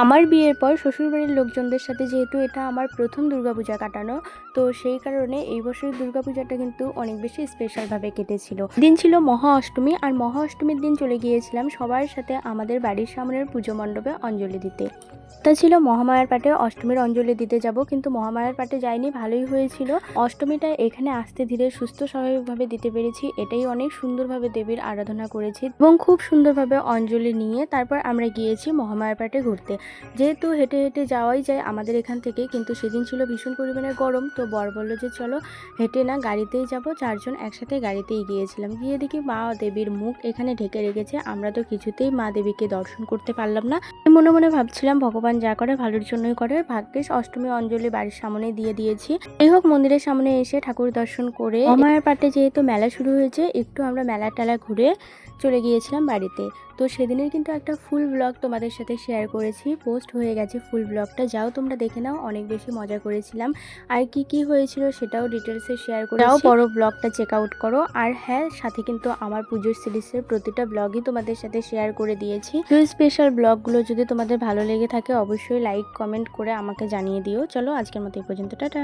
আমার বিয়ের পর শ্বশুরবাড়ির লোকজনদের সাথে যেহেতু এটা আমার প্রথম দুর্গাপূজা কাটানো, তো সেই কারণে এই বছরের দুর্গাপূজাটা কিন্তু অনেক বেশি স্পেশালভাবে কেটেছিল। দিন ছিল মহা অষ্টমী, আর মহা অষ্টমীর দিন চলে গিয়েছিলাম সবার সাথে আমাদের বাড়ির সামনের পুজো মণ্ডপে অঞ্জলি দিতে। তা ছিল মহামায়ার পাটে অষ্টমীর অঞ্জলি দিতে যাব, কিন্তু মহামায়ার পাটে যাইনি, ভালোই হয়েছিল। অষ্টমীটা এখানে আস্তে ধীরে সুস্থ স্বাভাবিকভাবে দিতে পেরেছি, এটাই অনেক সুন্দরভাবে দেবীর আরাধনা করেছি এবং খুব সুন্দরভাবে অঞ্জলি নিয়ে তারপর আমরা গিয়েছি মহামায়ার পাটে ঘুরতে। যেহেতু হেঁটে হেঁটে যাওয়াই যায় আমাদের এখান থেকে, কিন্তু সেদিন ছিল ভীষণ পরিমাণে গরম, তো বর বলল যে চলো হেঁটে না গাড়িতেই যাব। চারজন একসাথে গাড়িতেই গিয়েছিলাম। গিয়ে দেখি মা দেবীর মুখ এখানে ঢেকে রেখেছে, আমরা তো কিছুতেই মা দেবীকে দর্শন করতে পারলাম না। মনে মনে ভাবছিলাম ভগবান যা করে ভালোর জন্যই করে, ভাগ্যিস অষ্টমী অঞ্জলি বাড়ির সামনে দিয়ে দিয়েছি। যাই হোক, মন্দিরের সামনে এসে ঠাকুর দর্শন করে মহামায়ার পাটে যেহেতু মেলা শুরু হয়েছে, একটু আমরা মেলা টেলা ঘুরে চলে গিয়েছিলাম বাড়িতে। তো সেদিনের কিন্তু একটা ফুল ব্লগ তোমাদের সাথে শেয়ার করেছি, পোস্ট হয়ে গেছে ফুল ব্লগটা, যাও তোমরা দেখে নাও। অনেক বেশি মজা করেছিলাম, আর কি কি হয়েছিল সেটাও ডিটেলসে শেয়ার করে যাও, বড় ব্লগটা চেক আউট করো। আর হ্যাঁ, সাথে কিন্তু আমার পুজোর সিরিজের প্রতিটা ব্লগই তোমাদের সাথে শেয়ার করে দিয়েছি। তো স্পেশাল ব্লগগুলো যদি তোমাদের ভালো লেগে থাকে অবশ্যই লাইক কমেন্ট করে আমাকে জানিয়ে দিও। চলো আজকের মতো এই পর্যন্ত, টাটা।